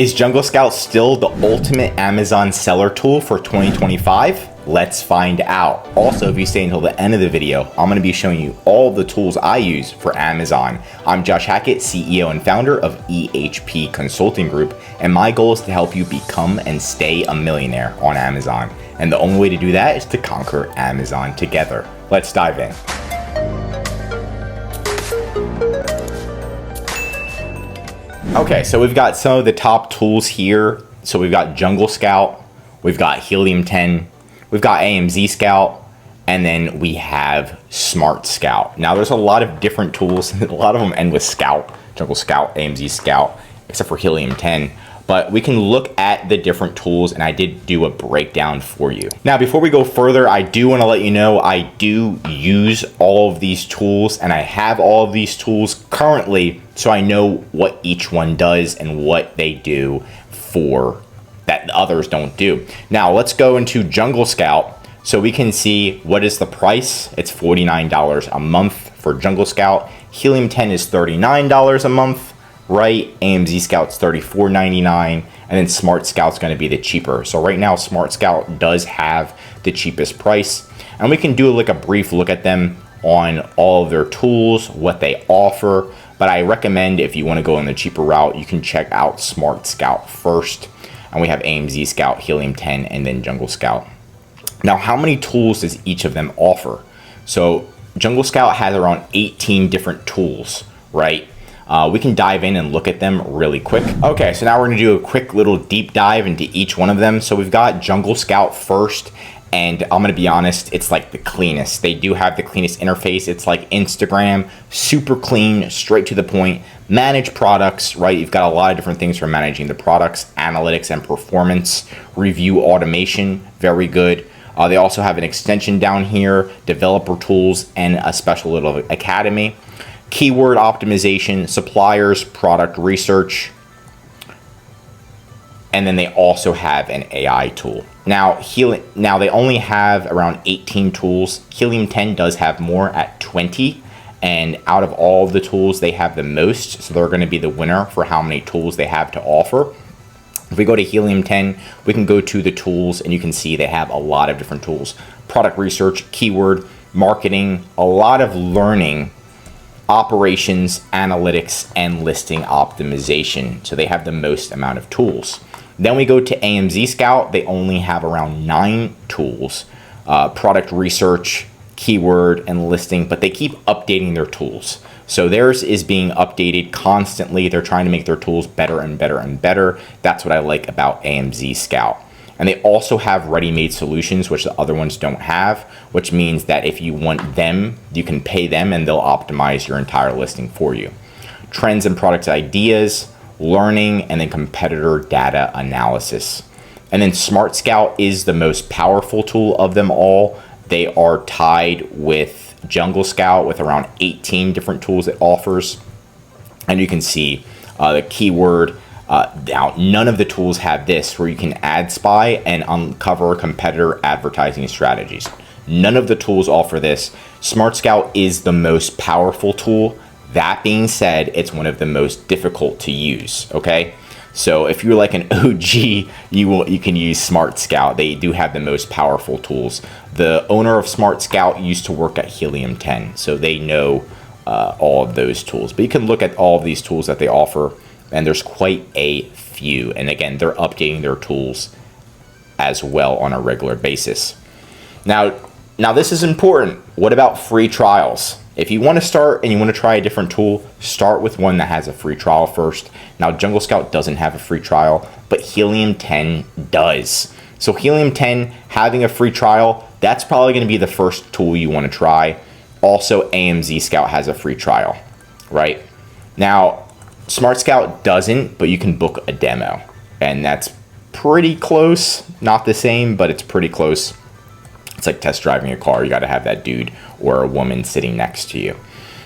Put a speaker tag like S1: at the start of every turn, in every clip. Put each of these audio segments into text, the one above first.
S1: Is Jungle Scout still the ultimate Amazon seller tool for 2025? Let's find out. Also, if you stay until the end of the video, I'm going to be showing you all the tools I use for Amazon. I'm Josh Hackett, CEO and founder of EHP Consulting Group, and my goal is to help you become and stay a millionaire on Amazon. And the only way to do that is to conquer Amazon together. Let's dive in. Okay, so we've got some of the top tools here. So we've got Jungle Scout, we've got Helium 10, we've got AMZ Scout, and then we have Smart Scout. Now there's a lot of different tools, a lot of them end with Scout, Jungle Scout, AMZ Scout, except for Helium 10. But we can look at the different tools, and I did do a breakdown for you. Now, before we go further, I do want to let you know I do use all of these tools, and I have all of these tools currently, so I know what each one does and what they do for that the others don't do. Now, let's go into Jungle Scout so we can see what is the price. It's $49 a month for Jungle Scout. Helium 10 is $39 a month. Right, AMZ Scout's $34.99, and then Smart Scout's going to be the cheaper. So right now, Smart Scout does have the cheapest price, and we can do like a brief look at them on all of their tools, what they offer. But I recommend if you want to go on the cheaper route, you can check out Smart Scout first, and we have AMZ Scout, Helium 10, and then Jungle Scout. Now, how many tools does each of them offer? So Jungle Scout has around 18 different tools, right? We can dive in and look at them really quick. Okay, so now we're gonna do a quick little deep dive into each one of them. So we've got Jungle Scout first, and I'm gonna be honest, it's like the cleanest. They do have the cleanest interface. It's like Instagram, super clean, straight to the point. Manage products, right? You've got a lot of different things for managing the products, analytics and performance, review automation, very good. They also have an extension down here, developer tools, and a special little academy. Keyword optimization, suppliers, product research, and then they also have an AI tool. Now they only have around 18 tools. Helium 10 does have more at 20, and out of all of the tools, they have the most, so they're going to be the winner for how many tools they have to offer. If we go to Helium 10, we can go to the tools, and you can see they have a lot of different tools. Product research, keyword, marketing, a lot of learning, operations, analytics, and listing optimization. So they have the most amount of tools. Then we go to AMZ Scout. They only have around 9 tools, product research, keyword, and listing, but they keep updating their tools. So theirs is being updated constantly. They're trying to make their tools better and better and better. That's what I like about AMZ Scout. And they also have ready-made solutions, which the other ones don't have, which means that if you want them, you can pay them and they'll optimize your entire listing for you. Trends and product ideas, learning, and then competitor data analysis. And then Smart Scout is the most powerful tool of them all. They are tied with Jungle Scout with around 18 different tools it offers. And you can see the keyword. Now, none of the tools have this where you can ad spy and uncover competitor advertising strategies. None of the tools offer this. Smart Scout is the most powerful tool. That being said, it's one of the most difficult to use, okay? So if you're like an OG, you can use Smart Scout. They do have the most powerful tools. The owner of Smart Scout used to work at Helium 10, so they know all of those tools. But you can look at all of these tools that they offer, and there's quite a few. And again, they're updating their tools as well on a regular basis. Now this is important. What about free trials? If you want to start and you want to try a different tool, start with one that has a free trial first. Now, Jungle Scout doesn't have a free trial, but Helium 10 does. So Helium 10 having a free trial, that's probably going to be the first tool you want to try. Also, AMZ Scout has a free trial, right? Now, Smart Scout doesn't, but you can book a demo, and that's pretty close. Not the same, but it's pretty close. It's like test driving a car. You got to have that dude or a woman sitting next to you.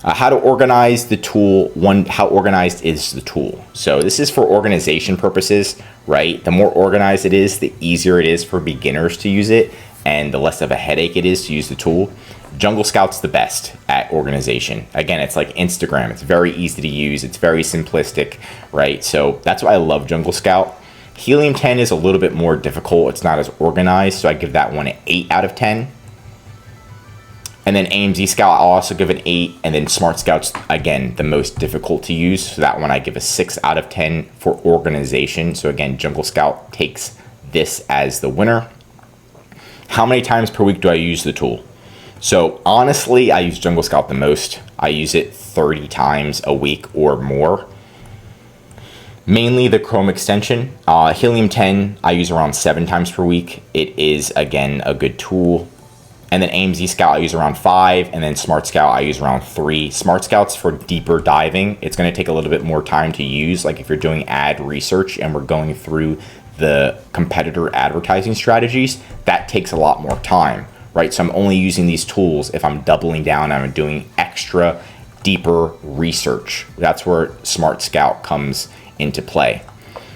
S1: How to organize the tool. How organized is the tool? So this is for organization purposes, right? The more organized it is, the easier it is for beginners to use it. and the less of a headache it is to use the tool, Jungle Scout's the best at organization. Again, it's like Instagram. It's very easy to use. It's very simplistic, right? So that's why I love Jungle Scout. Helium 10 is a little bit more difficult. It's not as organized, so I give that one an 8 out of 10. And then AMZ Scout, I'll also give an 8. And then Smart Scout's, again, the most difficult to use. So that one I give a 6 out of 10 for organization. So again, Jungle Scout takes this as the winner. How many times per week do I use the tool? So honestly, I use Jungle Scout the most. I use it 30 times a week or more. Mainly the Chrome extension. Helium 10, I use around 7 times per week. It is, again, a good tool. And then AMZ Scout, I use around 5. And then Smart Scout, I use around 3. Smart Scout's for deeper diving. It's going to take a little bit more time to use. Like if you're doing ad research and we're going through the competitor advertising strategies, that takes a lot more time, right? So I'm only using these tools if I'm doubling down and I'm doing extra, deeper research. That's where Smart Scout comes into play.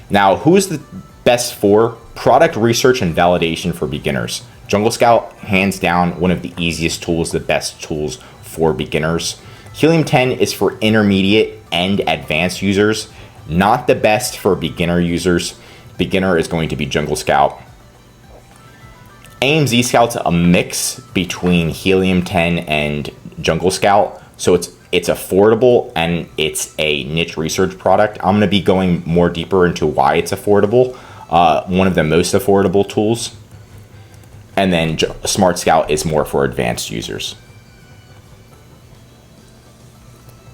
S1: Now, who is the best for product research and validation for beginners? Jungle Scout, hands down, one of the easiest tools, the best tools for beginners. Helium 10 is for intermediate and advanced users, not the best for beginner users. Beginner is going to be Jungle Scout. AMZ Scout's a mix between Helium 10 and Jungle Scout, so it's affordable and it's a niche research product. I'm going to be going more deeper into why it's affordable. One of the most affordable tools. And then Smart Scout is more for advanced users.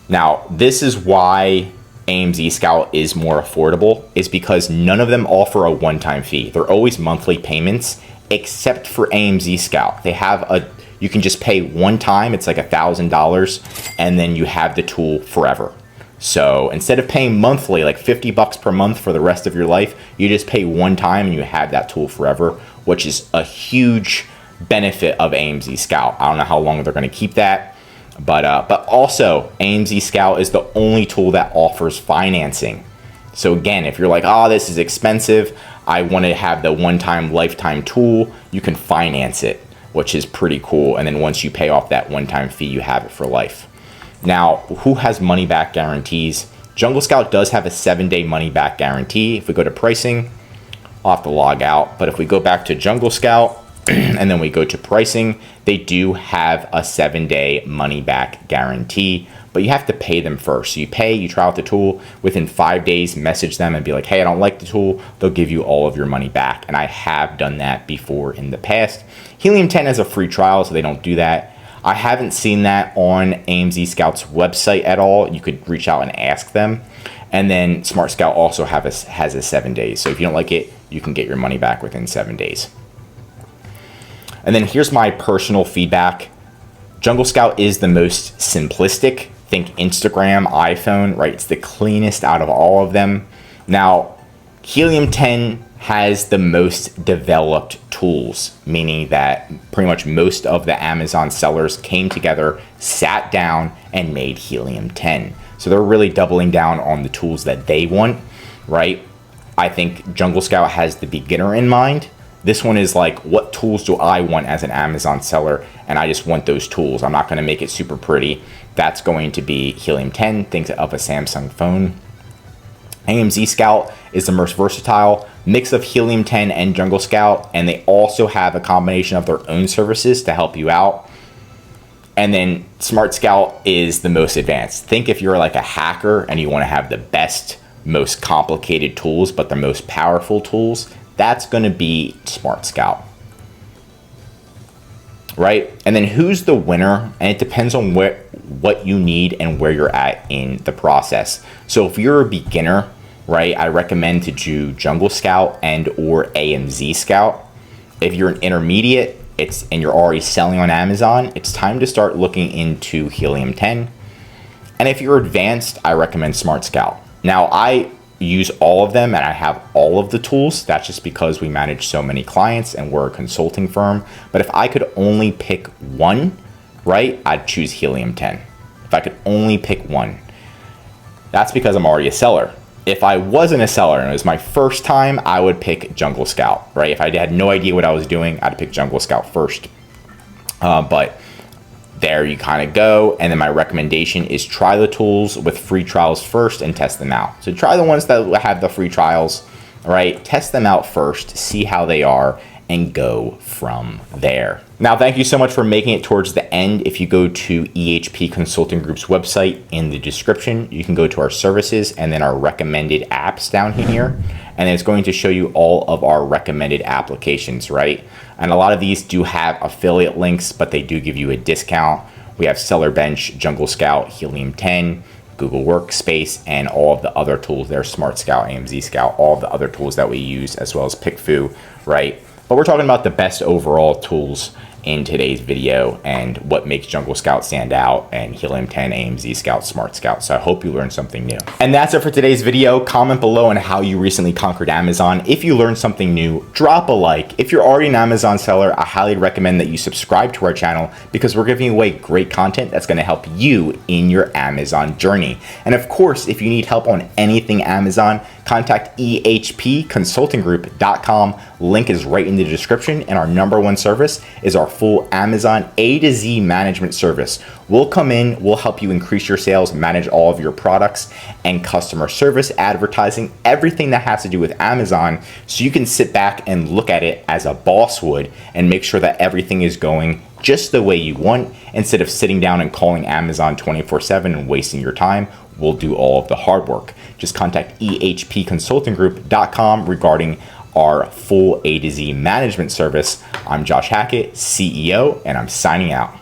S1: Now, this is why AMZ Scout is more affordable, is because none of them offer a one-time fee. They're always monthly payments, except for AMZ Scout. They have you can just pay one time, it's like $1,000, and then you have the tool forever. So instead of paying monthly, like $50 per month for the rest of your life, you just pay one time and you have that tool forever, which is a huge benefit of AMZ Scout. I don't know how long they're going to keep that, but also AMZ Scout is the only tool that offers financing. So again, if you're like, oh, this is expensive, I want to have the one-time lifetime tool, you can finance it, which is pretty cool. And then once you pay off that one-time fee, you have it for life. Now, who has money-back guarantees? Jungle Scout does have a 7-day money-back guarantee. If we go to pricing, I'll have to log out. But if we go back to Jungle Scout and then we go to pricing, they do have a 7-day money-back guarantee. But you have to pay them first. So you pay, you try out the tool. Within 5 days, message them and be like, hey, I don't like the tool. They'll give you all of your money back. And I have done that before in the past. Helium 10 has a free trial, so they don't do that. I haven't seen that on AMZ Scout's website at all. You could reach out and ask them. And then Smart Scout also has a 7 days. So if you don't like it, you can get your money back within 7 days. And then here's my personal feedback. Jungle Scout is the most simplistic. Think Instagram, iPhone, right? It's the cleanest out of all of them. Now, Helium 10 has the most developed tools, meaning that pretty much most of the Amazon sellers came together, sat down, and made Helium 10. So they're really doubling down on the tools that they want, right? I think Jungle Scout has the beginner in mind. This one is like, what tools do I want as an Amazon seller? And I just want those tools. I'm not going to make it super pretty. That's going to be Helium 10. Think of a Samsung phone. AMZ Scout is the most versatile mix of Helium 10 and Jungle Scout, and they also have a combination of their own services to help you out. And then Smart Scout is the most advanced. Think if you're like a hacker and you want to have the best, most complicated tools, but the most powerful tools, that's going to be Smart Scout. Right? And then who's the winner? And it depends on what you need and where you're at in the process. So if you're a beginner, right, I recommend to do Jungle Scout and or AMZ Scout. If you're an intermediate, and you're already selling on Amazon, it's time to start looking into Helium 10. And if you're advanced, I recommend Smart Scout. Now, I use all of them and I have all of the tools. That's just because we manage so many clients and we're a consulting firm. But if I could only pick one, right, I'd choose Helium 10. If I could only pick one. That's because I'm already a seller. if I wasn't a seller and it was my first time, I would pick Jungle Scout, right? If I had no idea what I was doing, I'd pick Jungle Scout first. But there you kind of go. And then my recommendation is try the tools with free trials first and test them out. So try the ones that have the free trials, right? Test them out first, see how they are, and go from there. Now, thank you so much for making it towards the end. If you go to EHP Consulting Group's website, in the description, you can go to our services and then our recommended apps down here. And it's going to show you all of our recommended applications, right? And a lot of these do have affiliate links, but they do give you a discount. We have Seller Bench, Jungle Scout, Helium 10, Google Workspace, and all of the other tools there, Smart Scout, AMZ Scout, all of the other tools that we use, as well as PickFu, right? But we're talking about the best overall tools in today's video and what makes Jungle Scout stand out and Helium 10, AMZ Scout, Smart Scout. So I hope you learned something new. And that's it for today's video. Comment below on how you recently conquered Amazon. If you learned something new, drop a like. If you're already an Amazon seller, I highly recommend that you subscribe to our channel because we're giving away great content that's going to help you in your Amazon journey. And of course, if you need help on anything Amazon, contact ehpconsultinggroup.com. Link is right in the description, and our #1 service is our full Amazon A to Z management service. We'll come in, we'll help you increase your sales, manage all of your products and customer service, advertising, everything that has to do with Amazon, so you can sit back and look at it as a boss would and make sure that everything is going just the way you want instead of sitting down and calling Amazon 24/7 and wasting your time. We'll do all of the hard work. Just contact ehpconsultinggroup.com regarding our full A to Z management service. I'm Josh Hackett, CEO, and I'm signing out.